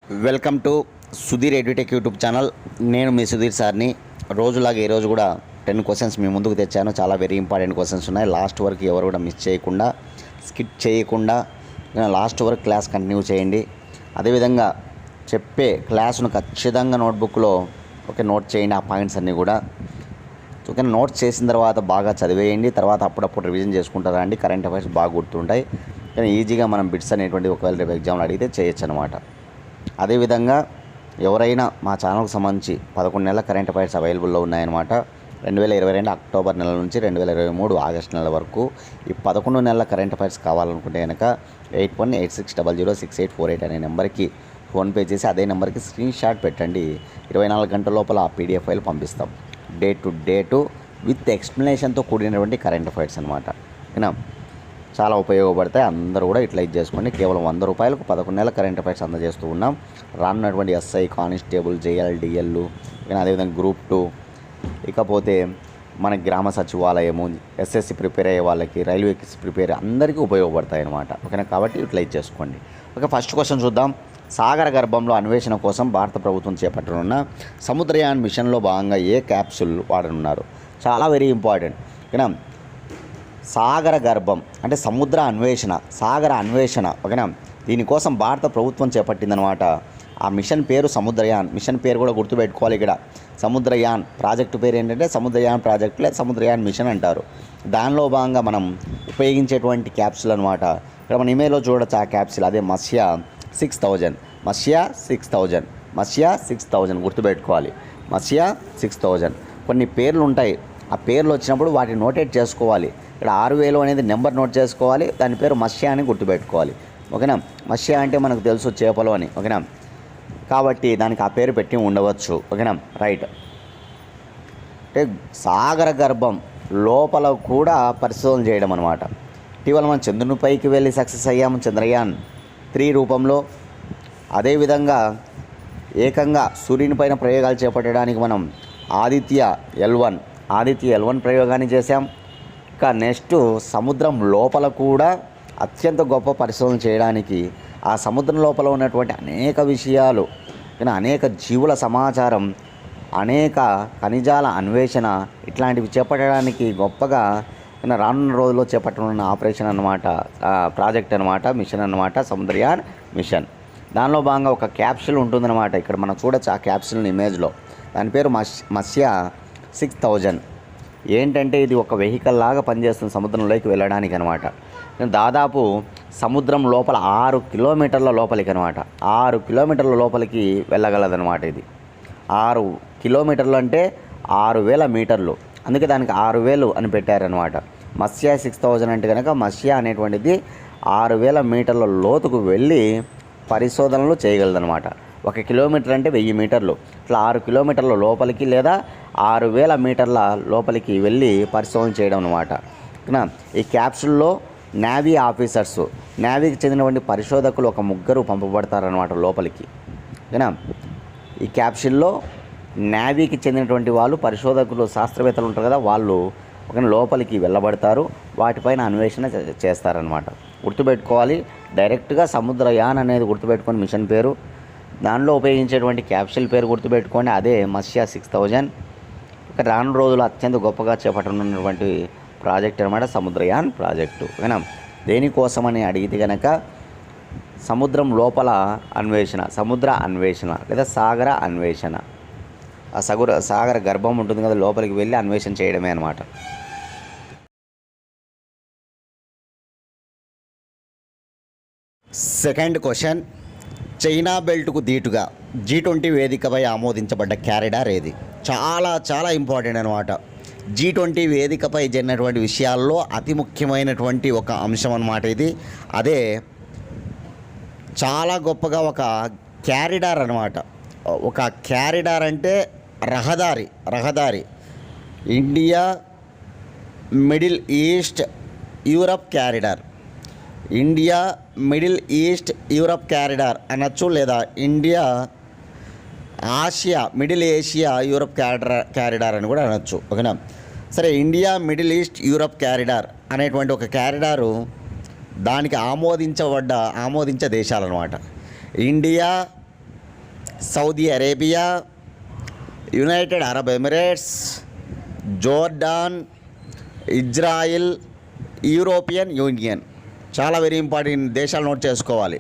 Welcome to Sudheer edutech YouTube channel. నేను మీ సుధీర్ సార్ని. రోజులాగా ఈరోజు కూడా 10 క్వశ్చన్స్ మీ ముందుకు తెచ్చాను. చాలా వెరీ ఇంపార్టెంట్ క్వశ్చన్స్ ఉన్నాయి. లాస్ట్ వరకు ఎవరు కూడా మిస్ చేయకుండా, స్కిప్ చేయకుండా లాస్ట్ వరకు క్లాస్ కంటిన్యూ చేయండి. అదేవిధంగా చెప్పే క్లాసును ఖచ్చితంగా నోట్బుక్లో నోట్ చేయండి. ఆ పాయింట్స్ అన్నీ కూడా నోట్స్ చేసిన తర్వాత బాగా చదివేయండి. తర్వాత అప్పుడప్పుడు రివిజన్ చేసుకుంటారా అండి. కరెంట్ అఫైర్స్ బాగా గుర్తుంటాయి. కానీ ఈజీగా మనం బిట్స్ అనేటువంటి ఒకవేళ రేపు ఎగ్జామ్లో అడిగితే చేయొచ్చు అనమాట. అదేవిధంగా ఎవరైనా మా ఛానల్కి సంబంధించి 11 నెలల కరెంట్ అఫైర్స్ అవైలబుల్లో ఉన్నాయన్నమాట. 2022 అక్టోబర్ నెల నుంచి 2023 ఆగస్టు నెల వరకు ఈ 11 నెలల కరెంట్ అఫైర్స్ కావాలనుకుంటే కనుక 8186006848 అనే నెంబర్కి ఫోన్పే చేసి అదే నెంబర్కి స్క్రీన్ షాట్ పెట్టండి. 24 గంటల లోపల ఆ పీడిఎఫ్ ఫైల్ పంపిస్తాం. డే టు విత్ ఎక్స్ప్లెనేషన్తో కూడినటువంటి కరెంట్ అఫైర్స్ అనమాట. ఓకేనా, చాలా ఉపయోగపడతాయి. అందరూ కూడా ఇట్లా ఇది చేసుకోండి. కేవలం 100 రూపాయలకు 11 నెలల కరెంట్ అఫైర్స్ అందజేస్తూ ఉన్నాం. రానున్నటువంటి ఎస్ఐ, కానిస్టేబుల్, జేఎల్, డిఎల్, అదేవిధంగా గ్రూప్ 2, ఇకపోతే మన గ్రామ సచివాలయము, ఎస్ఎస్సి ప్రిపేర్ అయ్యే వాళ్ళకి, రైల్వేకి ప్రిపేర్ అందరికీ ఉపయోగపడతాయి అన్నమాట. ఓకేనా, కాబట్టి ఇట్లా ఇది చేసుకోండి. ఓకే, ఫస్ట్ క్వశ్చన్ చూద్దాం. సాగర గర్భంలో అన్వేషణ కోసం భారత ప్రభుత్వం చేపట్టనున్న సముద్రయాన్ మిషన్లో భాగంగా ఏ క్యాప్సూల్ వాడనున్నారు? చాలా వెరీ ఇంపార్టెంట్. ఓకేనా, సాగర గర్భం అంటే సముద్ర అన్వేషణ, సాగర అన్వేషణ. ఓకేనా, దీనికోసం భారత ప్రభుత్వం చేపట్టిందనమాట. ఆ మిషన్ పేరు సముద్రయాన్. మిషన్ పేరు కూడా గుర్తుపెట్టుకోవాలి. ఇక్కడ సముద్రయాన్ ప్రాజెక్టు పేరు ఏంటంటే సముద్రయాన్ ప్రాజెక్టు లేదా సముద్రయాన్ మిషన్ అంటారు. దానిలో భాగంగా మనం ఉపయోగించేటువంటి క్యాప్సూల్ అనమాట. ఇక్కడ మన ఇమేజ్లో చూడొచ్చు ఆ క్యాప్సూల్. అదే మత్స్య 6000, మత్స్య 6000 గుర్తుపెట్టుకోవాలి. మత్స్య 6000. కొన్ని పేర్లు ఉంటాయి. ఆ పేర్లు వచ్చినప్పుడు వాటిని నోటేట్ చేసుకోవాలి. ఇక్కడ 6000 అనేది నెంబర్ నోట్ చేసుకోవాలి. దాని పేరు మత్స్య అని గుర్తుపెట్టుకోవాలి. ఓకేనా, మత్స్య అంటే మనకు తెలుసు చేపలు అని. ఓకేనా, కాబట్టి దానికి ఆ పేరు పెట్టి ఉండవచ్చు. ఓకేనా, రైట్. అంటే సాగర గర్భం లోపల కూడా పరిశోధన చేయడం అనమాట. ఇటీవల మనం చంద్రునిపైకి వెళ్ళి సక్సెస్ అయ్యాము చంద్రయాన్ 3 రూపంలో. అదేవిధంగా ఏకంగా సూర్యుని పైన ప్రయోగాలు చేపట్టడానికి మనం ఆదిత్య L1 ప్రయోగాన్ని చేశాం. ఇంకా నెక్స్ట్ సముద్రం లోపల కూడా అత్యంత గొప్ప పరిశోధన చేయడానికి ఆ సముద్రం లోపల ఉన్నటువంటి అనేక విషయాలు, అనేక జీవుల సమాచారం, అనేక ఖనిజాల అన్వేషణ ఇట్లాంటివి చేపట్టడానికి గొప్పగా రానున్న రోజుల్లో చేపట్టనున్న ఆపరేషన్ అనమాట, ప్రాజెక్ట్ అనమాట, మిషన్ అనమాట, సముద్రయాన్ మిషన్. దానిలో భాగంగా ఒక క్యాప్సూల్ ఉంటుందన్నమాట. ఇక్కడ మనం చూడొచ్చు ఆ క్యాప్సూల్ని ఇమేజ్లో. దాని పేరు మత్స్య 6000. ఏంటంటే ఇది ఒక వెహికల్ లాగా పనిచేస్తుంది సముద్రంలోకి వెళ్ళడానికి అనమాట. దాదాపు సముద్రం లోపల 6 కిలోమీటర్ల లోపలికి అనమాట. 6 కిలోమీటర్ల లోపలికి వెళ్ళగలదనమాట. ఇది 6 కిలోమీటర్లు అంటే 6000 మీటర్లు. అందుకే దానికి 6000 అని పెట్టారనమాట. మత్స్య 6000 అంటే కనుక మత్స్య అనేటువంటిది 6000 మీటర్ల లోతుకు వెళ్ళి పరిశోధనలు చేయగలదనమాట. 1 కిలోమీటర్ అంటే 1000 మీటర్లు. ఇట్లా 6 కిలోమీటర్ల లోపలికి లేదా 6000 మీటర్ల లోపలికి వెళ్ళి పరిశోధన చేయడం అనమాట. ఈ క్యాప్సూల్లో నేవీ ఆఫీసర్స్, నేవీకి చెందినటువంటి పరిశోధకులు ఒక 3 పంపబడతారనమాట లోపలికి. ఓకేనా, ఈ క్యాప్సూల్లో నేవీకి చెందినటువంటి వాళ్ళు, పరిశోధకులు, శాస్త్రవేత్తలు ఉంటారు కదా, వాళ్ళు లోపలికి వెళ్ళబడతారు. వాటిపైన అన్వేషణ చేస్తారనమాట. గుర్తుపెట్టుకోవాలి. డైరెక్ట్గా సముద్రయాన్ అనేది గుర్తుపెట్టుకొని మిషన్ పేరు, దానిలో ఉపయోగించేటువంటి క్యాప్సూల్ పేరు గుర్తుపెట్టుకోండి. అదే మత్స్య 6000. ఇక రాను రోజులు అత్యంత గొప్పగా చేపట్టనున్నటువంటి ప్రాజెక్ట్ అనమాట సముద్రయాన్ ప్రాజెక్టు. ఓకేనా, దేనికోసమని అడిగితే కనుక సముద్రం లోపల అన్వేషణ, సముద్ర అన్వేషణ లేదా సాగర అన్వేషణ. ఆ సాగర గర్భం ఉంటుంది కదా, లోపలికి వెళ్ళి అన్వేషణ చేయడమే అనమాట. Second question. చైనా బెల్ట్కు ధీటుగా G20 వేదికపై ఆమోదించబడ్డ క్యారిడార్ ఏది? చాలా చాలా ఇంపార్టెంట్ అనమాట. G20 వేదికపై జరిగినటువంటి విషయాల్లో అతి ముఖ్యమైనటువంటి ఒక అంశం అన్నమాట ఇది. అదే చాలా గొప్పగా ఒక క్యారిడార్ అనమాట. ఒక క్యారిడార్ అంటే రహదారి. India Middle East Europe corridor, India Middle East Europe corridor అనొచ్చు, లేదా India Asia Middle Asia Europe corridor అని కూడా అనొచ్చు. ఓకేనా, సరే. India Middle East Europe corridor అనేటువంటి ఒక క్యారిడారు దానికి ఆమోదించే దేశాలన్నమాట. India, Saudi Arabia, United Arab Emirates, Jordan, Israel, European Union. చాలా వెరీ ఇంపార్టెంట్ దేశాలు నోట్ చేసుకోవాలి.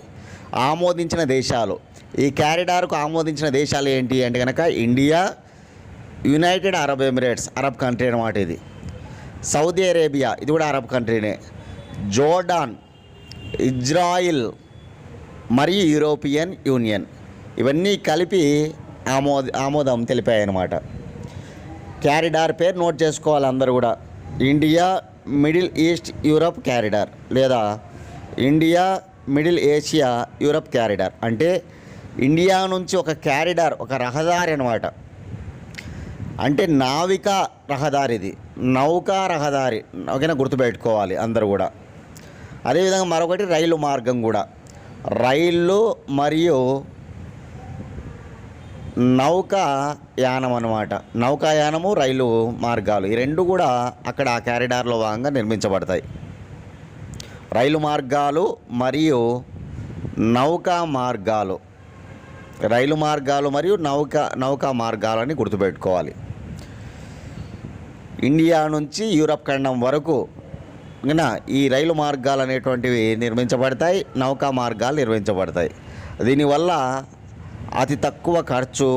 ఆమోదించిన దేశాలు, ఈ క్యారిడార్కు ఆమోదించిన దేశాలు ఏంటి అంటే కనుక India, United Arab Emirates Arab country అన్నమాట ఇది. సౌదీ అరేబియా ఇది కూడా అరబ్ కంట్రీనే. జోర్డాన్, ఇజ్రాయిల్ మరియు యూరోపియన్ యూనియన్ ఇవన్నీ కలిపి ఆమోదం తెలిపాయన్నమాట. క్యారిడార్ పేరు నోట్ చేసుకోవాలి అందరూ కూడా. India Middle East Europe corridor లేదా India Middle Asia Europe corridor. అంటే ఇండియా నుంచి ఒక క్యారిడార్, ఒక రహదారి అన్నమాట. అంటే నావికా రహదారి, ఇది నౌకా రహదారి. ఓకేనా, గుర్తుపెట్టుకోవాలి అందరూ కూడా. అదేవిధంగా మరొకటి రైలు మార్గం కూడా. రైళ్ళు మరియు నౌకాయానం అన్నమాట. నౌకాయానము, రైలు మార్గాలు ఈ రెండు కూడా అక్కడ ఆ క్యారిడార్లో భాగంగా నిర్మించబడతాయి. రైలు మార్గాలు మరియు నౌకా మార్గాలు, రైలు మార్గాలు మరియు నౌకా మార్గాలని గుర్తుపెట్టుకోవాలి. ఇండియా నుంచి యూరప్ ఖండం వరకు ఈ రైలు మార్గాలు అనేటువంటివి నిర్మించబడతాయి, నౌకా మార్గాలు నిర్మించబడతాయి. దీనివల్ల అతి తక్కువ ఖర్చు,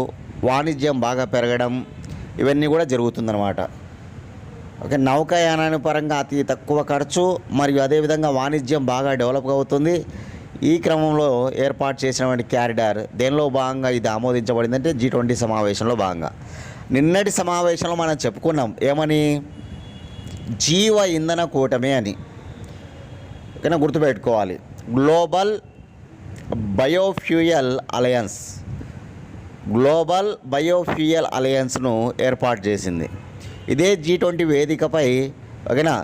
వాణిజ్యం బాగా పెరగడం ఇవన్నీ కూడా జరుగుతుందన్నమాట. ఓకే, నౌకాయానాన్ని పరంగా అతి తక్కువ ఖర్చు మరియు అదేవిధంగా వాణిజ్యం బాగా డెవలప్ అవుతుంది. ఈ క్రమంలో ఏర్పాటు చేసినటువంటి క్యారిడార్ దేనిలో భాగంగా ఇది ఆమోదించబడిందంటే G20 సమావేశంలో భాగంగా. నిన్నటి సమావేశంలో మనం చెప్పుకున్నాం ఏమని, జీవ ఇంధన కూటమి అని. ఓకేనా, గుర్తుపెట్టుకోవాలి. Global biofuel alliance, global biofuel అలయన్స్ను ఏర్పాటు చేసింది. ఇదే G20 వేదికపై ఓకేనా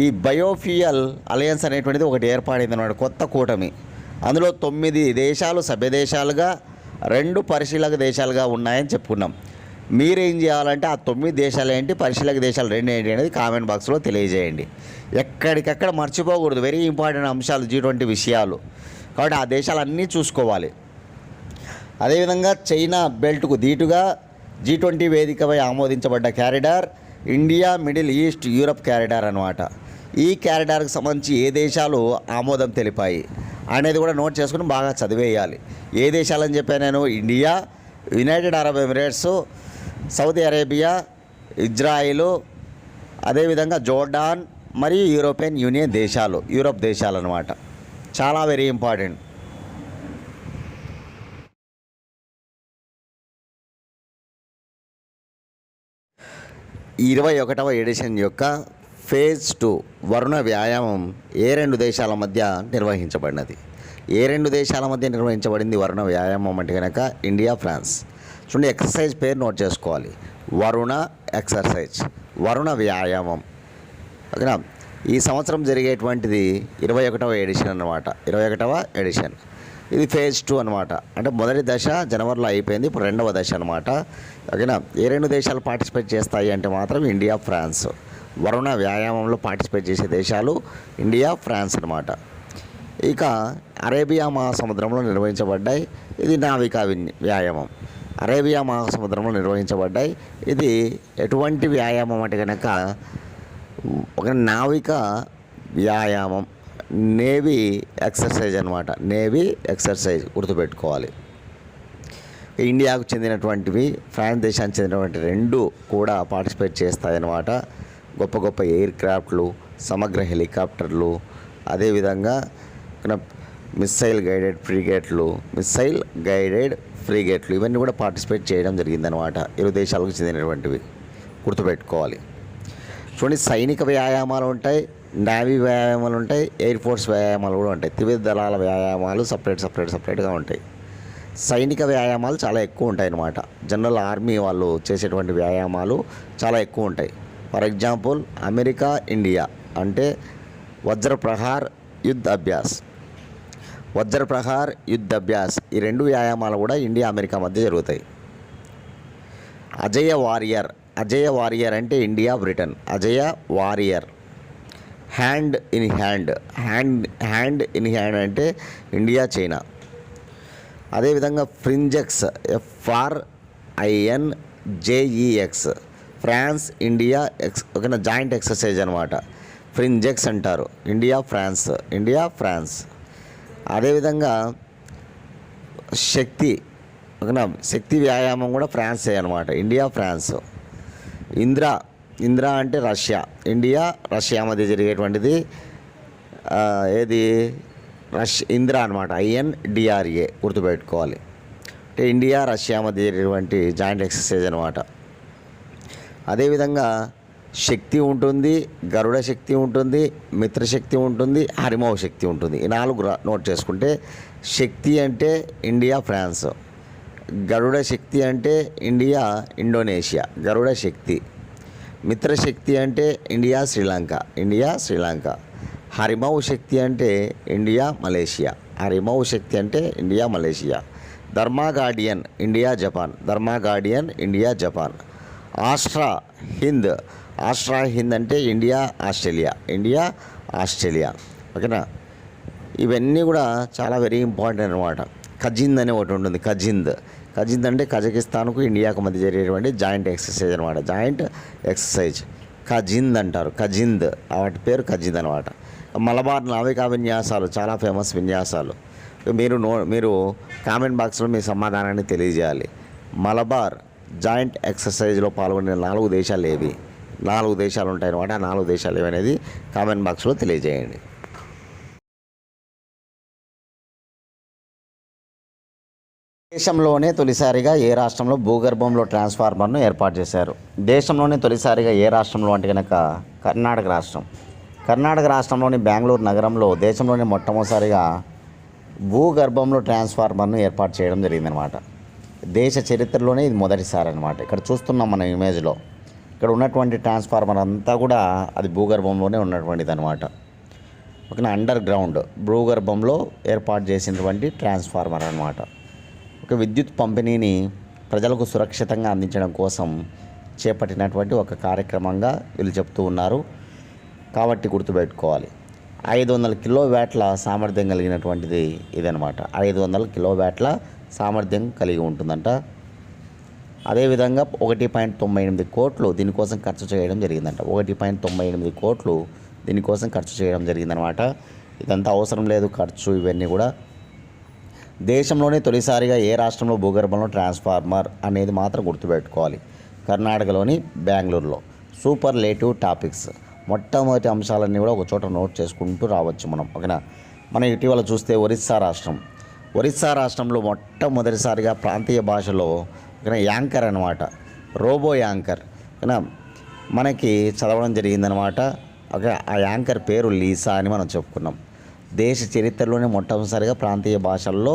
ఈ బయోఫ్యూయల్ అలయన్స్ అనేటువంటిది ఒకటి ఏర్పడింది అన్నమాట, కొత్త కూటమి. అందులో 9 దేశాలు సభ్య దేశాలుగా, 2 పరిశీలక దేశాలుగా ఉన్నాయని చెప్పుకున్నాం. మీరేం చేయాలంటే ఆ 9 దేశాలు ఏంటి, పరిశీలక దేశాలు 2 ఏంటి అనేది కామెంట్ బాక్స్లో తెలియజేయండి. ఎక్కడికక్కడ మర్చిపోకూడదు, వెరీ ఇంపార్టెంట్ అంశాలు G20 విషయాలు. కాబట్టి ఆ దేశాలన్నీ చూసుకోవాలి. అదేవిధంగా చైనా బెల్ట్కు దీటుగా G20 వేదికపై ఆమోదించబడ్డ corridor India Middle East Europe corridor అన్నమాట. ఈ క్యారిడార్కి సంబంధించి ఏ దేశాలు ఆమోదం తెలిపాయి అనేది కూడా నోట్ చేసుకుని బాగా చదివేయాలి. ఏ దేశాలని చెప్పాను నేను, India, United Arab Emirates, Saudi Arabia, Israel, అదేవిధంగా జోర్డాన్ మరియు యూరోపియన్ యూనియన్ దేశాలు, యూరప్ దేశాలు అన్నమాట. చాలా వెరీ ఇంపార్టెంట్. ఈ 21వ ఎడిషన్ యొక్క ఫేజ్ 2 వరుణ వ్యాయామం ఏ 2 దేశాల మధ్య నిర్వహించబడినది? ఏ 2 దేశాల మధ్య నిర్వహించబడింది వరుణ వ్యాయామం అంటే కనుక ఇండియా, ఫ్రాన్స్. చూడండి, ఎక్సర్సైజ్ పేరు నోట్ చేసుకోవాలి. వరుణ ఎక్సర్సైజ్, వరుణ వ్యాయామం. ఓకేనా, ఈ సంవత్సరం జరిగేటువంటిది 21వ ఎడిషన్ అన్నమాట. 21వ ఎడిషన్ ఇది ఫేజ్ 2 అనమాట. అంటే మొదటి దశ జనవరిలో అయిపోయింది, ఇప్పుడు 2వ దశ అనమాట. ఓకేనా, ఏ 2 దేశాలు పార్టిసిపేట్ చేస్తాయి అంటే మాత్రం ఇండియా, ఫ్రాన్స్. వరుణ వ్యాయామంలో పార్టిసిపేట్ చేసే దేశాలు ఇండియా, ఫ్రాన్స్ అనమాట. ఇక అరేబియా మహాసముద్రంలో నిర్వహించబడ్డాయి, ఇది నావికా వ్యాయామం. అరేబియా మహాసముద్రంలో నిర్వహించబడ్డాయి. ఇది ఎటువంటి వ్యాయామం అంటే కనుక ఒక నావికా వ్యాయామం, నేవీ ఎక్సర్సైజ్ అనమాట. నేవీ ఎక్సర్సైజ్ గుర్తుపెట్టుకోవాలి. ఇండియాకు చెందినటువంటివి, ఫ్రాన్స్ దేశానికి చెందినటువంటి 2 కూడా పార్టిసిపేట్ చేస్తాయన్నమాట. గొప్ప గొప్ప ఎయిర్ క్రాఫ్ట్లు, సమగ్ర హెలికాప్టర్లు, అదేవిధంగా మిస్సైల్ గైడెడ్ ఫ్రీగేట్లు ఇవన్నీ కూడా పార్టిసిపేట్ చేయడం జరిగిందనమాట. 2 దేశాలకు చెందినటువంటివి గుర్తుపెట్టుకోవాలి. చూడండి, సైనిక వ్యాయామాలు ఉంటాయి, నేవీ వ్యాయామాలు ఉంటాయి, ఎయిర్ ఫోర్స్ వ్యాయామాలు కూడా ఉంటాయి. త్రివిధ దళాల వ్యాయామాలు సపరేట్గా ఉంటాయి. సైనిక వ్యాయామాలు చాలా ఎక్కువ ఉంటాయి అన్నమాట. జనరల్ ఆర్మీ వాళ్ళు చేసేటువంటి వ్యాయామాలు చాలా ఎక్కువ ఉంటాయి. ఫర్ ఎగ్జాంపుల్ అమెరికా, ఇండియా అంటే వజ్రప్రహార్ యుద్ధ్ అభ్యాస్, ఈ 2 వ్యాయామాలు కూడా ఇండియా, అమెరికా మధ్య జరుగుతాయి. అజేయ వారియర్ అంటే India, Britain. Ajeya warrior. Hand in hand అంటే ఇండియా, చైనా. అదేవిధంగా ఫ్రింజెక్స్ FRINJEX ఫ్రాన్స్ ఇండియా ఓకేనా జాయింట్ ఎక్సర్సైజ్ అనమాట. ఫ్రింజెక్స్ అంటారు. India France. అదేవిధంగా శక్తి ఓకేనా శక్తి వ్యాయామం కూడా ఫ్రాన్సే అనమాట. India France. ఇంద్ర అంటే రష్యా. రష్యా మధ్య జరిగేటువంటిది ఏది ఇంద్ర అనమాట. INDRA గుర్తుపెట్టుకోవాలి. అంటే ఇండియా రష్యా మధ్య జరిగేటువంటి జాయింట్ ఎక్సర్సైజ్ అనమాట. అదేవిధంగా శక్తి ఉంటుంది, గరుడ శక్తి ఉంటుంది, మిత్రశక్తి ఉంటుంది, హరిమౌ శక్తి ఉంటుంది. ఈ 4 నోట్ చేసుకుంటే శక్తి అంటే ఇండియా ఫ్రాన్స్, గరుడ శక్తి అంటే ఇండోనేషియా గరుడ శక్తి, మిత్రశక్తి అంటే ఇండియా శ్రీలంక, హరిమౌ శక్తి అంటే ఇండియా మలేషియా, ధర్మా గార్డియన్ ఇండియా జపాన్, ఆస్ట్రా హింద్ అంటే ఇండియా ఆస్ట్రేలియా ఓకేనా. ఇవన్నీ కూడా చాలా వెరీ ఇంపార్టెంట్ అనమాట. కజింద్ అనే ఒకటి ఉంటుంది. కజింద్ అంటే కజకిస్తాన్కు ఇండియాకు మధ్య జరిగేటువంటి జాయింట్ ఎక్సర్సైజ్ అనమాట. కజింద్ అంటారు. వాటి పేరు కజింద్ అనమాట. మలబార్ నావికా విన్యాసాలు చాలా ఫేమస్ విన్యాసాలు. మీరు కామెంట్ బాక్స్లో మీ సమాధానాన్ని తెలియజేయాలి. మలబార్ జాయింట్ ఎక్సర్సైజ్లో పాల్గొనే 4 దేశాలు ఏవి? 4 దేశాలు ఉంటాయన్నమాట. ఆ 4 దేశాలు ఏవనేది కామెంట్ బాక్స్లో తెలియజేయండి. దేశంలోనే తొలిసారిగా ఏ రాష్ట్రంలో భూగర్భంలో ట్రాన్స్ఫార్మర్ను ఏర్పాటు చేశారు? దేశంలోనే తొలిసారిగా ఏ రాష్ట్రంలో అంటే కనుక కర్ణాటక రాష్ట్రంలోని బెంగళూరు నగరంలో దేశంలోనే మొట్టమొదటిసారిగా భూగర్భంలో ట్రాన్స్ఫార్మర్ను ఏర్పాటు చేయడం జరిగిందనమాట. దేశ చరిత్రలోనే ఇది మొదటిసారి అనమాట. ఇక్కడ చూస్తున్నాం మన ఇమేజ్లో. ఇక్కడ ఉన్నటువంటి ట్రాన్స్ఫార్మర్ అంతా కూడా అది భూగర్భంలోనే ఉన్నటువంటిది అనమాట. ఓకేనా. అండర్ గ్రౌండ్ భూగర్భంలో ఏర్పాటు చేసినటువంటి ట్రాన్స్ఫార్మర్ అనమాట. ఒక విద్యుత్ పంపిణీని ప్రజలకు సురక్షితంగా అందించడం కోసం చేపట్టినటువంటి ఒక కార్యక్రమంగా వీళ్ళు చెప్తూ ఉన్నారు. కాబట్టి గుర్తుపెట్టుకోవాలి. 500 కిలోవాట్ల సామర్థ్యం కలిగినటువంటిది ఇదనమాట. 500 కిలోవాట్ల సామర్థ్యం కలిగి ఉంటుందంట. అదేవిధంగా 1.98 కోట్లు దీనికోసం ఖర్చు చేయడం జరిగిందంట. 1.98 కోట్లు దీనికోసం ఖర్చు చేయడం జరిగిందనమాట. ఇదంతా అవసరం లేదు ఖర్చు ఇవన్నీ కూడా. దేశంలోనే తొలిసారిగా ఏ రాష్ట్రంలో భూగర్భంలో ట్రాన్స్ఫార్మర్ అనేది మాత్రం గుర్తుపెట్టుకోవాలి. కర్ణాటకలోని బెంగళూరులో. సూపర్లేటివ్ టాపిక్స్ మొట్టమొదటి అంశాలన్నీ కూడా ఒక చోట నోట్ చేసుకుంటూ రావచ్చు మనం. ఓకేనా. మనం ఇటీవల చూస్తే ఒరిస్సా రాష్ట్రంలో మొట్టమొదటిసారిగా ప్రాంతీయ భాషలో యాంకర్ అనమాట. రోబో యాంకర్ ఓకేనా మనకి చదవడం జరిగిందనమాట. ఓకే. ఆ యాంకర్ పేరు లీసా అని మనం చెప్పుకున్నాం. దేశ చరిత్రలోనే మొట్టమొదటిసారిగా ప్రాంతీయ భాషల్లో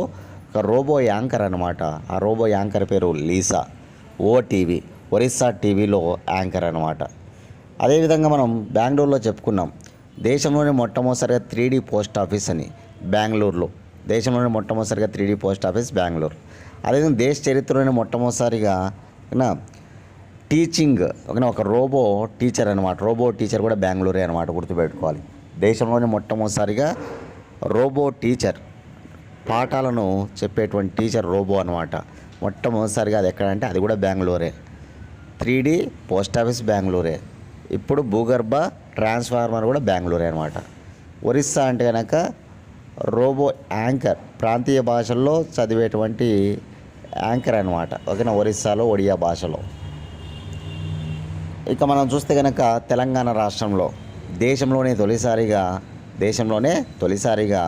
ఒక రోబో యాంకర్ అనమాట. ఆ రోబో యాంకర్ పేరు లీసా. OTV ఒరిస్సా టీవీలో యాంకర్ అనమాట. అదేవిధంగా మనం బెంగళూరులో చెప్పుకున్నాం. దేశంలోనే మొట్టమొదటిసారిగా 3D పోస్ట్ ఆఫీస్ అని బెంగళూరులో. దేశంలోనే మొట్టమొదటిసారిగా 3D పోస్ట్ ఆఫీస్ బెంగళూరు. అదేవిధంగా దేశ చరిత్రలోనే మొట్టమొదటిసారిగా టీచింగ్ ఒక రోబో టీచర్ అనమాట. రోబో టీచర్ కూడా బెంగళూరే అనమాట. గుర్తుపెట్టుకోవాలి. దేశంలోనే మొట్టమొదటిసారిగా రోబో టీచర్ పాఠాలను చెప్పేటువంటి టీచర్ రోబో అనమాట. మొట్టమొదటిసారిగా అది ఎక్కడంటే అది కూడా బెంగళూరే. 3D post office బెంగళూరే. ఇప్పుడు భూగర్భ ట్రాన్స్ఫార్మర్ కూడా బెంగళూరే అనమాట. ఒరిస్సా అంటే కనుక రోబో యాంకర్ ప్రాంతీయ భాషల్లో చదివేటువంటి యాంకర్ అనమాట. ఓకేనా. ఒరిస్సాలో ఒడియా భాషలో. ఇక మనం చూస్తే కనుక తెలంగాణ రాష్ట్రంలో దేశంలోనే తొలిసారిగా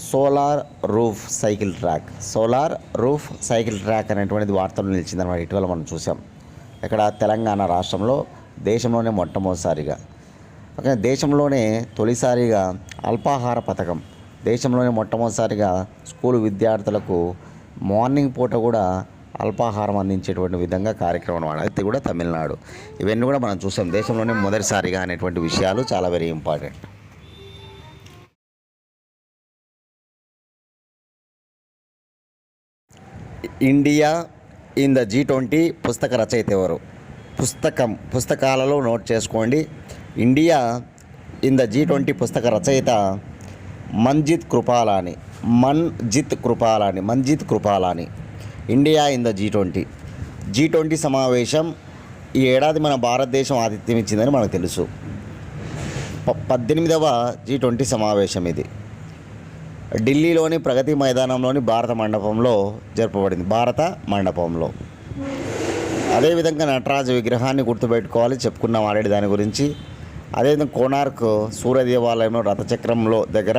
సోలార్ రూఫ్ సైకిల్ ట్రాక్ అనేటువంటిది వార్తలు నిలిచిందన్నమాట. ఇటీవల మనం చూసాం. ఇక్కడ తెలంగాణ రాష్ట్రంలో దేశంలోనే మొట్టమొదటిసారిగా. ఓకే. దేశంలోనే తొలిసారిగా అల్పాహార పథకం. దేశంలోనే మొట్టమొదటిసారిగా స్కూలు విద్యార్థులకు మార్నింగ్ పూట కూడా అల్పాహారం అందించేటువంటి విధంగా కార్యక్రమం అనమాట. అది కూడా తమిళనాడు. ఇవన్నీ కూడా మనం చూసాం. దేశంలోనే మొదటిసారిగా అనేటువంటి విషయాలు చాలా very important. India in the G20 పుస్తక రచయిత ఎవరు? పుస్తకాలలో నోట్ చేసుకోండి. ఇండియా ఇన్ ద G20 పుస్తక రచయిత Manjit Manjit Kripalani. India in the G20 సమావేశం ఈ ఏడాది మన భారతదేశం ఆతిథ్యం ఇచ్చిందని మనకు తెలుసు. 18వ G20 సమావేశం ఇది ఢిల్లీలోని ప్రగతి మైదానంలోని భారత మండపంలో జరపబడింది. అదేవిధంగా నటరాజు విగ్రహాన్ని గుర్తుపెట్టుకోవాలి, చెప్పుకున్నాం ఆల్రెడీ దాని గురించి. అదేవిధంగా కోనార్క్ సూర్య దేవాలయంలో రథచక్రంలో దగ్గర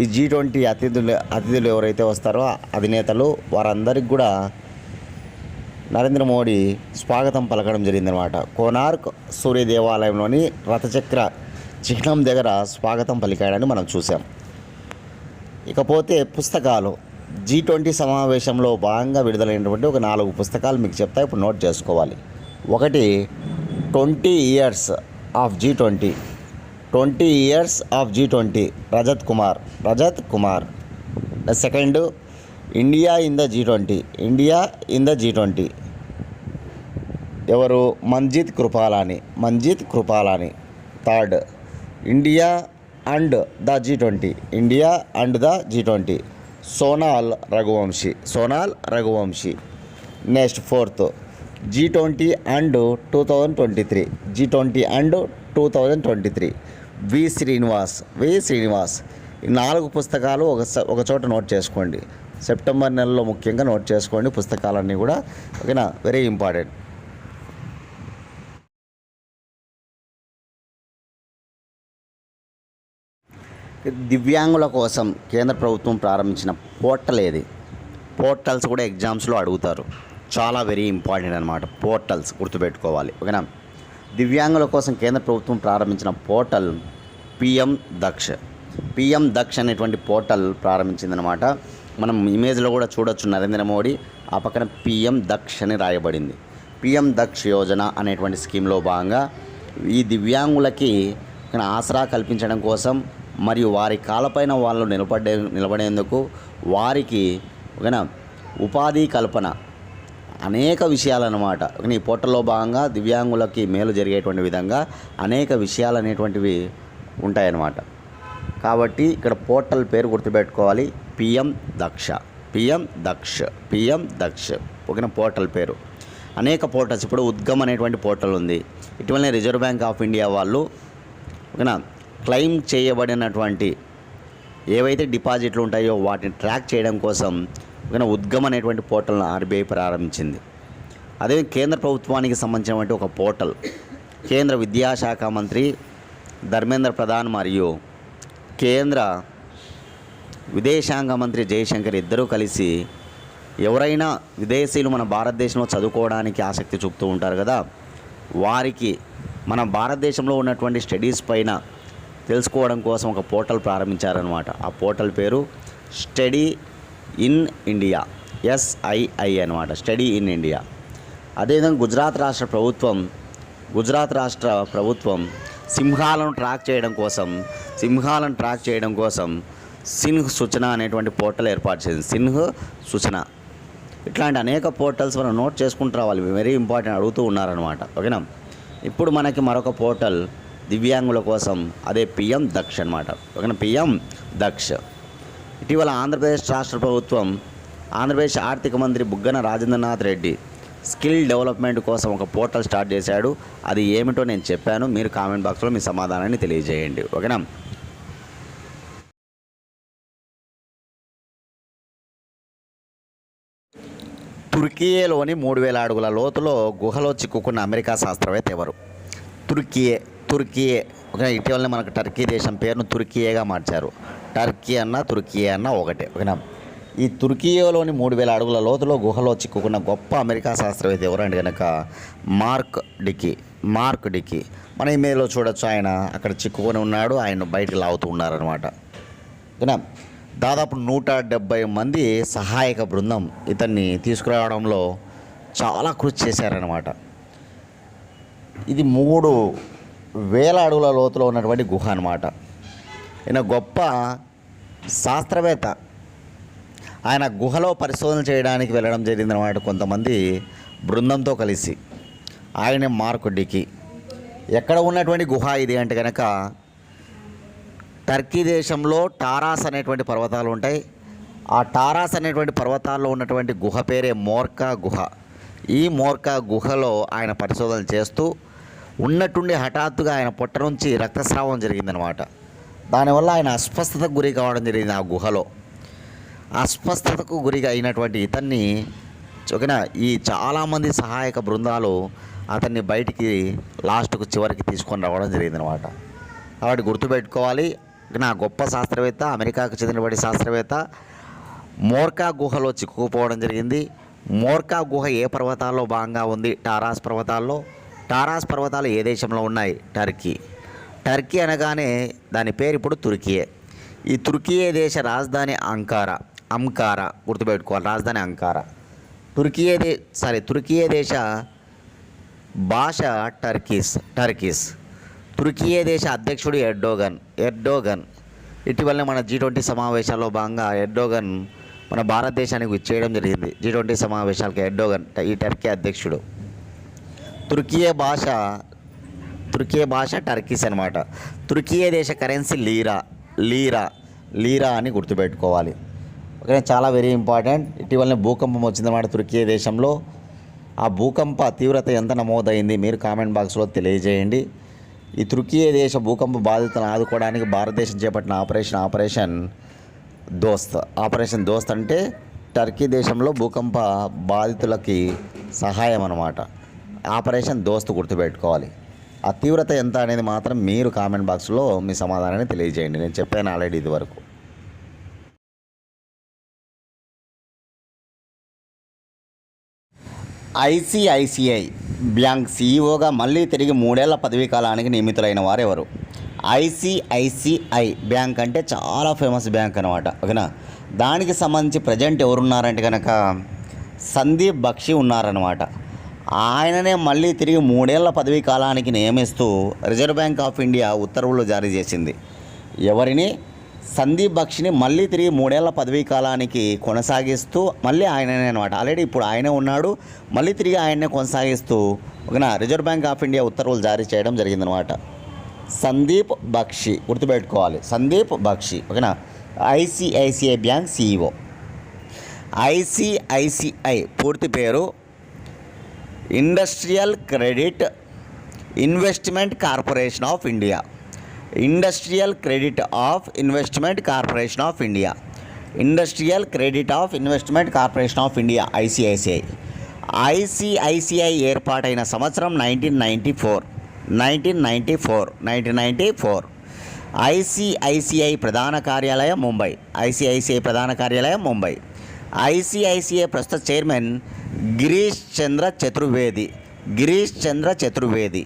ఈ G20 అతిథులు ఎవరైతే వస్తారో అధినేతలు వారందరికి కూడా నరేంద్ర మోడీ స్వాగతం పలకడం జరిగిందనమాట. కోనార్క్ సూర్య దేవాలయంలోని రథచక్ర చిహ్నం దగ్గర స్వాగతం పలికాడని మనం చూసాం. ఇకపోతే పుస్తకాలు G20 సమావేశంలో భాగంగా విడుదలైనటువంటి ఒక 4 పుస్తకాలు మీకు చెప్తా, ఇప్పుడు నోట్ చేసుకోవాలి. ఒకటి 20 years of G20 Rajat Kumar. Second India in the G20 ఎవరు? Manjit Kripalani. Third India and the G20 Sonal Raghuvanshi. Next fourth G20 and 2023 V Srinivas. ఈ 4 పుస్తకాలు ఒక చోట నోట్ చేసుకోండి. సెప్టెంబర్ నెలలో ముఖ్యంగా నోట్ చేసుకోండి పుస్తకాలన్నీ కూడా, ఓకేనా? Very important. దివ్యాంగుల కోసం కేంద్ర ప్రభుత్వం ప్రారంభించిన పోర్టల్ ఏది? పోర్టల్స్ కూడా ఎగ్జామ్స్లో అడుగుతారు, చాలా వెరీ ఇంపార్టెంట్ అనమాట. పోర్టల్స్ గుర్తుపెట్టుకోవాలి, ఓకేనా? దివ్యాంగుల కోసం కేంద్ర ప్రభుత్వం ప్రారంభించిన పోర్టల్ పిఎం దక్ష్ అనేటువంటి పోర్టల్ ప్రారంభించిందనమాట. మనం ఇమేజ్లో కూడా చూడొచ్చు నరేంద్ర మోడీ, ఆ పక్కన పిఎం దక్ష్ అని రాయబడింది. పిఎం దక్ష్ యోజన అనేటువంటి స్కీమ్లో భాగంగా ఈ దివ్యాంగులకి ఆసరా కల్పించడం కోసం మరియు వారి కాళ్ళపైన వాళ్ళు నిలబడేందుకు వారికి ఓకేనా ఉపాధి కల్పన అనేక విషయాలన్నమాట. ఈ పోర్టల్లో భాగంగా దివ్యాంగులకి మేలు జరిగేటువంటి విధంగా అనేక విషయాలు అనేటువంటివి ఉంటాయన్నమాట. కాబట్టి ఇక్కడ పోర్టల్ పేరు గుర్తుపెట్టుకోవాలి, పిఎం దక్ష ఓకేనా పోర్టల్ పేరు. అనేక పోర్టల్స్, ఇప్పుడు ఉద్గమ్ అనేటువంటి పోర్టల్ ఉంది. ఇటీవలనే రిజర్వ్ బ్యాంక్ ఆఫ్ ఇండియా వాళ్ళు ఓకేనా క్లెయిమ్ చేయబడినటువంటి ఏవైతే డిపాజిట్లు ఉంటాయో వాటిని ట్రాక్ చేయడం కోసం ఉద్గమ్ అనేటువంటి పోర్టల్ను ఆర్బీఐ ప్రారంభించింది. అదే కేంద్ర ప్రభుత్వానికి సంబంధించినటువంటి ఒక పోర్టల్ కేంద్ర విద్యాశాఖ మంత్రి ధర్మేంద్ర ప్రధాన్ మరియు కేంద్ర విదేశాంగ మంత్రి జయశంకర్ ఇద్దరూ కలిసి ఎవరైనా విదేశీయులు మన భారతదేశంలో చదువుకోవడానికి ఆసక్తి చూపుతూ ఉంటారు కదా, వారికి మన భారతదేశంలో ఉన్నటువంటి స్టడీస్ పైన తెలుసుకోవడం కోసం ఒక పోర్టల్ ప్రారంభించారనమాట. ఆ పోర్టల్ పేరు స్టడీ ఇన్ ఇండియా, SII అనమాట, స్టడీ ఇన్ ఇండియా. అదేవిధంగా గుజరాత్ రాష్ట్ర ప్రభుత్వం సింహాలను ట్రాక్ చేయడం కోసం సిన్హ్ సూచన అనేటువంటి పోర్టల్ ఏర్పాటు చేసింది. సిన్హ్ సూచన. ఇట్లాంటి అనేక పోర్టల్స్ మనం నోట్ చేసుకుంటూ రావాలి, వెరీ ఇంపార్టెంట్, అడుగుతూ ఉన్నారనమాట, ఓకేనా? ఇప్పుడు మనకి మరొక పోర్టల్ దివ్యాంగుల కోసం, అదే పిఎం దక్ష్ అనమాట, ఓకేనా? పిఎం దక్ష్. ఇటీవల ఆంధ్రప్రదేశ్ ఆర్థిక మంత్రి బుగ్గన రాజేంద్రనాథ్ రెడ్డి స్కిల్ డెవలప్మెంట్ కోసం ఒక పోర్టల్ స్టార్ట్ చేశాడు. అది ఏమిటో నేను చెప్పాను, మీరు కామెంట్ బాక్స్లో మీ సమాధానాన్ని తెలియజేయండి, ఓకేనా? తుర్కియేలోని 3000 అడుగుల లోతులో గుహలో చిక్కుకున్న అమెరికా శాస్త్రవేత్త ఎవరు? తుర్కియే ఓకే. ఇటీవలనే మనకు టర్కీ దేశం పేరును తుర్కియేగా మార్చారు. తుర్కియే అన్న ఒకటే, ఓకేనా? ఈ తుర్కియేలోని 3000 అడుగుల లోతులో గుహలో చిక్కుకున్న గొప్ప అమెరికా శాస్త్రవేత్త ఎవరంటే కనుక మార్క్ డికీ. మన ఇమేజ్లో చూడొచ్చు, ఆయన అక్కడ చిక్కుకొని ఉన్నాడు, ఆయన బయటకు లాగుతూ ఉన్నారనమాట, ఓకేనా? దాదాపు 170 మంది సహాయక బృందం ఇతన్ని తీసుకురావడంలో చాలా కృషి చేశారనమాట. ఇది 3000 అడుగుల లోతులో ఉన్నటువంటి గుహ అనమాట. ఈయన గొప్ప శాస్త్రవేత్త. ఆయన గుహలో పరిశోధన చేయడానికి వెళ్ళడం జరిగిందన్నమాట కొంతమంది బృందంతో కలిసి. ఆయనే మార్క్ డికీ. ఎక్కడ ఉన్నటువంటి గుహ ఇది అంటే కనుక టర్కీ దేశంలో టారాస్ అనేటువంటి పర్వతాలు ఉంటాయి. ఆ టారాస్ అనేటువంటి పర్వతాల్లో ఉన్నటువంటి గుహ పేరే మోర్కా గుహ. ఈ మోర్కా గుహలో ఆయన పరిశోధనలు చేస్తూ ఉన్నట్టుండి హఠాత్తుగా ఆయన పొట్ట నుంచి రక్తస్రావం జరిగిందనమాట. దానివల్ల ఆయన అస్వస్థతకు గురి కావడం జరిగింది. ఆ గుహలో అస్వస్థతకు గురిగా అయినటువంటి ఇతన్ని ఈ చాలామంది సహాయక బృందాలు అతన్ని బయటికి లాస్ట్కు చివరికి తీసుకొని రావడం జరిగిందనమాట. కాబట్టి గుర్తుపెట్టుకోవాలి, నా గొప్ప శాస్త్రవేత్త, అమెరికాకు చెందినటువంటి శాస్త్రవేత్త మోర్కా గుహలో చిక్కుకుపోవడం జరిగింది. మోర్కా గుహ ఏ పర్వతాల్లో భాగంగా ఉంది? టారాస్ పర్వతాల్లో. టారాస్ పర్వతాలు ఏ దేశంలో ఉన్నాయి? టర్కీ. టర్కీ అనగానే దాని పేరు ఇప్పుడు తుర్కీయే. ఈ తుర్కీయే దేశ రాజధాని అంకారా గుర్తుపెట్టుకోవాలి, రాజధాని అంకారా. తుర్కీయే దేశ భాష టర్కీస్. తుర్కీయే దేశ అధ్యక్షుడు ఎర్డోగన్. ఇటీవలనే మన G20 సమావేశాల్లో భాగంగా ఎర్డోగన్ మన భారతదేశానికి విచ్చేయడం జరిగింది. G20 సమావేశాలకి ఎర్డోగన్ ఈ టర్కీ అధ్యక్షుడు. తుర్కీయే భాష టర్కీస్ అనమాట. తుర్కీయే దేశ కరెన్సీ లీరా అని గుర్తుపెట్టుకోవాలి. ఓకే, చాలా వెరీ ఇంపార్టెంట్. ఇటీవలనే భూకంపం వచ్చిందన్నమాట తుర్కీ దేశంలో. ఆ భూకంప తీవ్రత ఎంత నమోదైంది మీరు కామెంట్ బాక్స్లో తెలియజేయండి. ఈ తుర్కీ దేశ భూకంప బాధితులను ఆదుకోవడానికి భారతదేశం చేపట్టిన ఆపరేషన్ దోస్త్ అంటే టర్కీ దేశంలో భూకంప బాధితులకి సహాయం అన్నమాట. ఆపరేషన్ దోస్త్ గుర్తుపెట్టుకోవాలి. ఆ తీవ్రత ఎంత అనేది మాత్రం మీరు కామెంట్ బాక్స్లో మీ సమాధానాన్ని తెలియజేయండి. నేను చెప్పాను ఆల్రెడీ ఇదివరకు. ఐసిఐసిఐ బ్యాంక్ సీఈఓగా మళ్ళీ తిరిగి 3 ఏళ్ల పదవీ కాలానికి నియమితులైన వారు ఎవరు? ఐసిఐసిఐ బ్యాంక్ అంటే చాలా ఫేమస్ బ్యాంక్ అనమాట. ఓకేనా, దానికి సంబంధించి ప్రజెంట్ ఎవరున్నారంటే కనుక సందీప్ బక్షి ఉన్నారనమాట. ఆయననే మళ్ళీ తిరిగి 3 ఏళ్ల పదవీ కాలానికి నియమిస్తూ రిజర్వ్ బ్యాంక్ ఆఫ్ ఇండియా ఉత్తర్వులు జారీ చేసింది. ఎవరిని? సందీప్ బక్షిని మళ్ళీ తిరిగి 3 ఏళ్ల పదవీ కాలానికి కొనసాగిస్తూ మళ్ళీ ఆయననే అనమాట. ఆల్రెడీ ఇప్పుడు ఆయనే ఉన్నాడు, మళ్ళీ తిరిగి ఆయన్నే కొనసాగిస్తూ ఓకేనా రిజర్వ్ బ్యాంక్ ఆఫ్ ఇండియా ఉత్తర్వులు జారీ చేయడం జరిగిందనమాట. సందీప్ బక్షి గుర్తుపెట్టుకోవాలి, సందీప్ బక్షి. ఓకేనా, ఐసిఐసిఐ బ్యాంక్ సీఈఓ. ఐసిఐసిఐ పూర్తి పేరు industrial credit investment corporation of India. Industrial credit of investment corporation of India. Industrial credit of investment corporation of India ICICI. ICICI ఏర్పాటైన సంవత్సరం 1994. ఐసిఐసిఐ ప్రధాన కార్యాలయం ముంబై. ఐసిఐసిఐ ప్రధాన కార్యాలయం ముంబై. ఐసిఐసిఐ ప్రస్తుత చైర్మన్ గిరీష్ చంద్ర చతుర్వేది.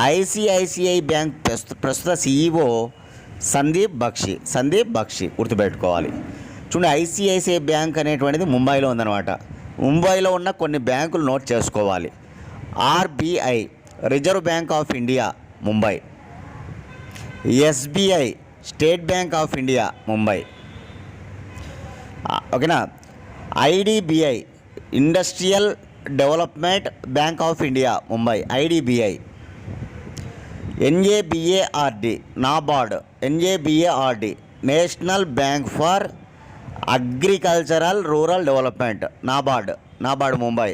ఐసిఐసిఐ బ్యాంక్ ప్రస్తుత సీఈఓ సందీప్ బక్షి గుర్తుపెట్టుకోవాలి. చూడండి, ఐసిఐసిఐ బ్యాంక్ అనేటువంటిది ముంబైలో ఉందన్నమాట. ముంబైలో ఉన్న కొన్ని బ్యాంకులు నోట్ చేసుకోవాలి. RBI Reserve Bank of India Mumbai. SBI State Bank of India Mumbai. ఓకేనా, IDBI Industrial Development Bank of India Mumbai IDBI. NABARD National Bank for Agricultural Rural Development NABARD Mumbai.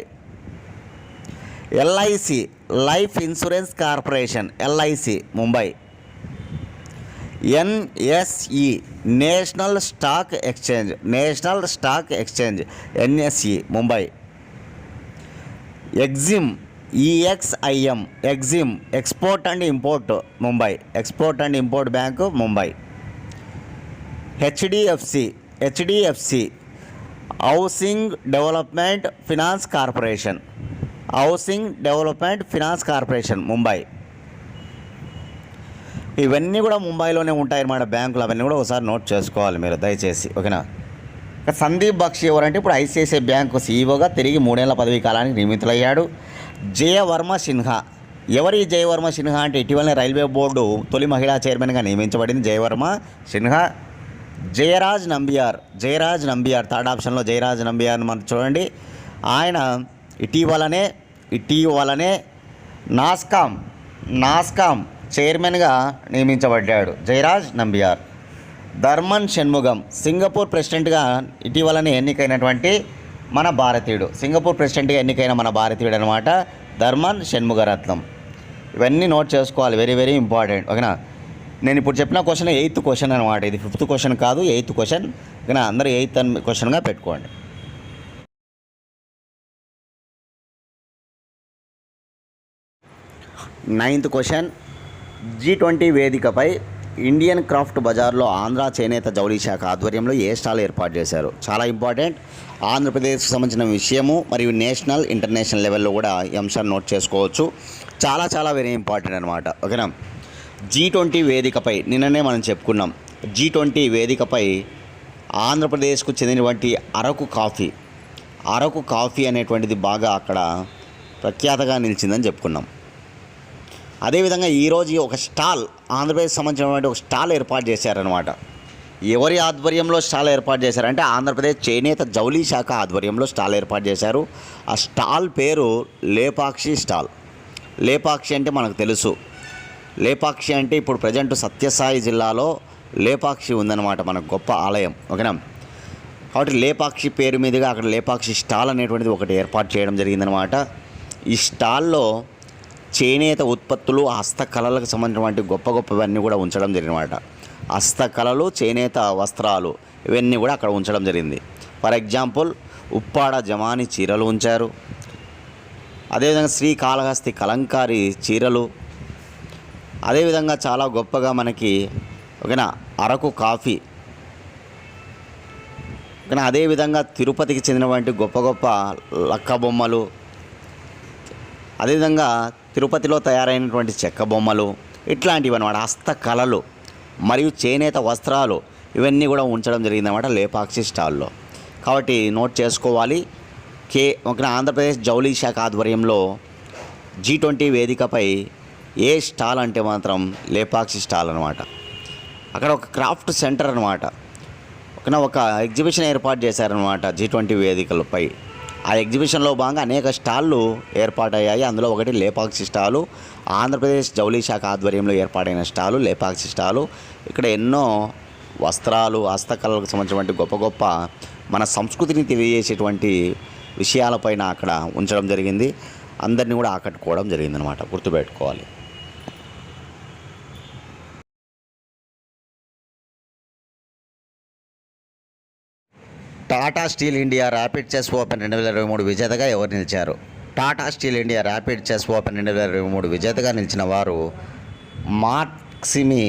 LIC Life Insurance Corporation LIC Mumbai. NSE National Stock Exchange NSE Mumbai. EXIM Export and Import Mumbai bank Mumbai. HDFC Housing Development Finance Corporation Mumbai. ఇవన్నీ కూడా ముంబైలోనే ఉంటాయన్నమాట బ్యాంకులు. అవన్నీ కూడా ఒకసారి note చేసుకోవాలి మీరు దయచేసి. ఓకేనా, సందీప్ బక్షి ఎవరంటే ఇప్పుడు ఐసిఐసిఐ బ్యాంకు సీఈఓగా తిరిగి 3 ఏళ్ల పదవీ కాలానికి నియమితులయ్యాడు. జయవర్మ సిన్హా. ఎవరి జయవర్మ సిన్హా అంటే ఇటీవలనే రైల్వే బోర్డు తొలి మహిళా చైర్మన్గా నియమించబడింది జయవర్మ సిన్హా. జయరాజ్ నంబియార్ థర్డ్ ఆప్షన్లో జయరాజ్ నంబియార్ని మనం చూడండి. ఆయన ఇటీవలనే నాస్కామ్ చైర్మన్గా నియమించబడ్డాడు జయరాజ్ నంబియార్. ధర్మన్ షణ్ముగం సింగపూర్ ప్రెసిడెంట్గా ఇటీవలనే ఎన్నికైనటువంటి మన భారతీయుడు, సింగపూర్ ప్రెసిడెంట్గా ఎన్నికైన మన భారతీయుడు అనమాట ధర్మన్ షణ్ముగరత్నం. ఇవన్నీ నోట్ చేసుకోవాలి, వెరీ వెరీ ఇంపార్టెంట్. ఓకేనా, నేను ఇప్పుడు చెప్పిన క్వశ్చన్ 8th క్వశ్చన్ అనమాట. ఇది 5th క్వశ్చన్ కాదు, 8th క్వశ్చన్. ఓకేనా, అందరూ 8th క్వశ్చన్గా పెట్టుకోండి. 9th క్వశ్చన్, G20 వేదికపై ఇండియన్ క్రాఫ్ట్ బజార్లో ఆంధ్ర చేనేత జౌళి శాఖ ఆధ్వర్యంలో ఏ స్టాల్ ఏర్పాటు చేశారు? చాలా ఇంపార్టెంట్. ఆంధ్రప్రదేశ్కి సంబంధించిన విషయము మరియు నేషనల్ ఇంటర్నేషనల్ లెవెల్లో కూడా ఈ అంశాన్ని నోట్ చేసుకోవచ్చు. చాలా చాలా వెరీ ఇంపార్టెంట్ అనమాట. ఓకేనా, G20 వేదికపై నిన్ననే మనం చెప్పుకున్నాం. G20 వేదికపై ఆంధ్రప్రదేశ్కు చెందినటువంటి అరకు కాఫీ అనేటువంటిది బాగా అక్కడ ప్రఖ్యాతగా నిలిచిందని చెప్పుకున్నాం. అదేవిధంగా ఈరోజు ఒక స్టాల్, ఆంధ్రప్రదేశ్ సంబంధించినటువంటి ఒక స్టాల్ ఏర్పాటు చేశారనమాట. ఎవరి ఆధ్వర్యంలో స్టాల్ ఏర్పాటు చేశారంటే ఆంధ్రప్రదేశ్ చేనేత జౌళి శాఖ ఆధ్వర్యంలో స్టాల్ ఏర్పాటు చేశారు. ఆ స్టాల్ పేరు లేపాక్షి స్టాల్. లేపాక్షి అంటే మనకు తెలుసు. లేపాక్షి అంటే ఇప్పుడు ప్రజెంట్ సత్యసాయి జిల్లాలో లేపాక్షి ఉందన్నమాట, మనకు గొప్ప ఆలయం. ఓకేనా, కాబట్టి లేపాక్షి పేరు మీదుగా అక్కడ లేపాక్షి స్టాల్ అనేటువంటిది ఒకటి ఏర్పాటు చేయడం జరిగిందనమాట. ఈ స్టాల్లో చేనేత ఉత్పత్తులు, హస్తకళలకు సంబంధించినటువంటి గొప్పవన్నీ కూడా ఉంచడం జరిగినమాట. హస్తకళలు, చేనేత వస్త్రాలు ఇవన్నీ కూడా అక్కడ ఉంచడం జరిగింది. ఫర్ ఎగ్జాంపుల్ ఉప్పాడ జమాని చీరలు ఉంచారు. అదేవిధంగా శ్రీకాళహస్తి కలంకారీ చీరలు, అదేవిధంగా చాలా గొప్పగా మనకి ఓకేనా అరకు కాఫీ, ఓకేనా, అదేవిధంగా తిరుపతికి చెందినటువంటి గొప్ప లక్క బొమ్మలు, అదేవిధంగా తిరుపతిలో తయారైనటువంటి చెక్క బొమ్మలు, ఇట్లాంటివి అన్నమాట. హస్తకళలు మరియు చేనేత వస్త్రాలు ఇవన్నీ కూడా ఉంచడం జరిగిందన్నమాట లేపాక్షి స్టాల్లో. కాబట్టి నోట్ చేసుకోవాలి. ఒక ఆంధ్రప్రదేశ్ జౌళి శాఖ ఆధ్వర్యంలో G20 వేదికపై ఏ స్టాల్ అంటే మాత్రం లేపాక్షి స్టాల్ అనమాట. అక్కడ ఒక క్రాఫ్ట్ సెంటర్ అనమాట. ఒక ఎగ్జిబిషన్ ఏర్పాటు చేశారనమాట G20 వేదికలపై. ఆ ఎగ్జిబిషన్లో భాగంగా అనేక స్టాళ్ళు ఏర్పాటయ్యాయి. అందులో ఒకటి లేపాక్షి స్టాలు, ఆంధ్రప్రదేశ్ జౌళి శాఖ ఆధ్వర్యంలో ఏర్పాటైన స్టాలు లేపాక్షి స్టాలు. ఇక్కడ ఎన్నో వస్త్రాలు, హస్తకళలకు సంబంధించినటువంటి గొప్ప మన సంస్కృతిని తెలియజేసేటువంటి విషయాలపైన అక్కడ ఉంచడం జరిగింది. అందరినీ కూడా ఆకట్టుకోవడం జరిగిందనమాట, గుర్తుపెట్టుకోవాలి. Tata Steel India Rapid Chess open 2023 విజేతగా ఎవరు నిలిచారు? Tata Steel India Rapid Chess open 2023 విజేతగా నిలిచిన వారు మాక్సిమీ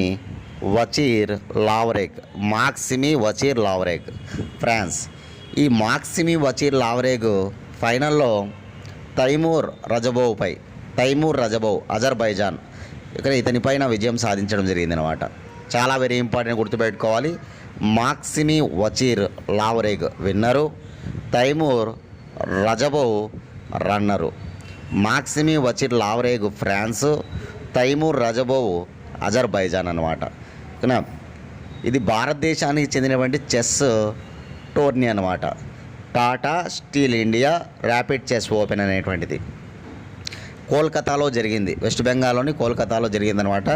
వచీర్ లావ్రెగ్, ఫ్రాన్స్. ఈ మాక్సిమీ వచీర్ లావ్రెగ్ ఫైనల్లో తైమూర్ రజబోవ్ అజర్బైజాన్ ఇక్కడ ఇతనిపైన విజయం సాధించడం జరిగిందనమాట. చాలా వెరీ ఇంపార్టెంట్, గుర్తుపెట్టుకోవాలి. Maxime Vachier Lagrave winner, Teimour Radjabov runner. Maxime Vachier Lagrave France, Teimour Radjabov Azerbaijan అనమాట. ఓకేనా, ఇది భారతదేశానికి చెందినటువంటి చెస్ టోర్నీ అనమాట. Tata Steel India Rapid Chess Open అనేటువంటిది కోల్కతాలో జరిగింది, వెస్ట్ బెంగాల్లోని కోల్కతాలో జరిగిందనమాట.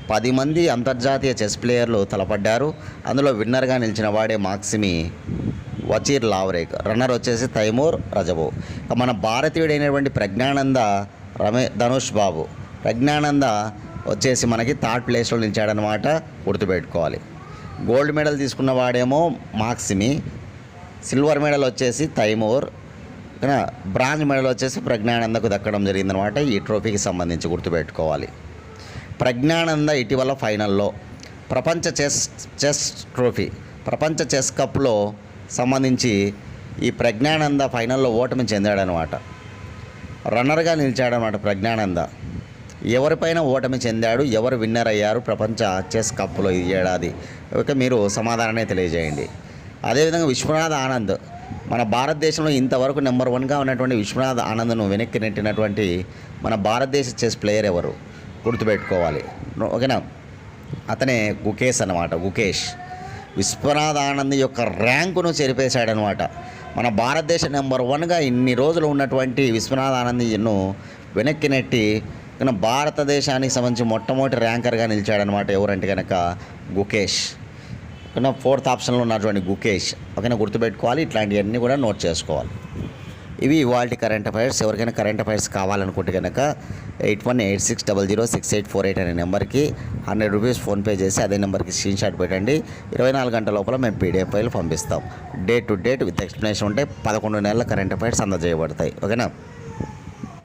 10 మంది అంతర్జాతీయ చెస్ ప్లేయర్లు తలపడ్డారు. అందులో విన్నర్గా నిలిచిన వాడే మాక్సిమీ వచీర్ లావ్రెగ్, రన్నర్ వచ్చేసి తైమూర్ రజబోవ్. మన భారతీయుడైనటువంటి ధనుష్ బాబు ప్రజ్ఞానంద వచ్చేసి మనకి 3rd ప్లేస్లో నిలిచాడనమాట, గుర్తుపెట్టుకోవాలి. గోల్డ్ మెడల్ తీసుకున్న వాడేమో మాక్సిమీ, సిల్వర్ మెడల్ వచ్చేసి తైమూర్, బ్రాంజ్ మెడల్ వచ్చేసి ప్రజ్ఞానందకు దక్కడం జరిగిందనమాట. ఈ ట్రోఫీకి సంబంధించి గుర్తుపెట్టుకోవాలి. ప్రజ్ఞానంద ఇటీవల ఫైనల్లో ప్రపంచ చెస్ ట్రోఫీ, ప్రపంచ చెస్ కప్లో సంబంధించి ఈ ప్రజ్ఞానంద ఫైనల్లో ఓటమి చెందాడనమాట. రన్నర్గా నిలిచాడనమాట ప్రజ్ఞానంద. ఎవరిపైన ఓటమి చెందాడు, ఎవరు విన్నర్ అయ్యారు ప్రపంచ చెస్ కప్లో ఈ ఏడాది? ఓకే, మీరు సమాధానాన్ని తెలియజేయండి. అదేవిధంగా విశ్వనాథ్ ఆనంద్, మన భారతదేశంలో ఇంతవరకు నెంబర్ 1గా ఉన్నటువంటి విశ్వనాథ్ ఆనంద్ను వెనక్కి నెట్టినటువంటి మన భారతదేశ చెస్ ప్లేయర్ ఎవరు? గుర్తుపెట్టుకోవాలి. ఓకేనా, అతనే గుకేష్. విశ్వనాథ్ ఆనంద్ యొక్క ర్యాంకును చెరిపేశాడనమాట. మన భారతదేశ నెంబర్ 1గా ఇన్ని రోజులు ఉన్నటువంటి విశ్వనాథ్ ఆనంద్ను వెనక్కి నెట్టి భారతదేశానికి సంబంధించి మొట్టమొదటి ర్యాంకర్గా నిలిచాడనమాట. ఎవరంటే కనుక గుకేష్. ఓకేనా. ఫోర్త్ ఆప్షన్లో ఉన్నటువంటి గుకేష్, ఓకేనా, గుర్తుపెట్టుకోవాలి. ఇట్లాంటివన్నీ కూడా నోట్ చేసుకోవాలి. ఇవి ఇవాల్టి కరెంట్ అఫైర్స్. ఎవరికైనా కరెంట్ అఫైర్స్ కావాలనుకుంటే కనుక 8186006848 అనే నెంబర్కి 100 రూపీస్ ఫోన్పే చేసి అదే నెంబర్కి స్క్రీన్ షాట్ పెట్టండి. 24 గంటల లోపల మేము పీడిఎఫ్ ఫైల్ పంపిస్తాం. Date to date with explanation ఉంటే 11 నెలల కరెంట్ అఫైర్స్ అందజేయబడతాయి. ఓకేనా.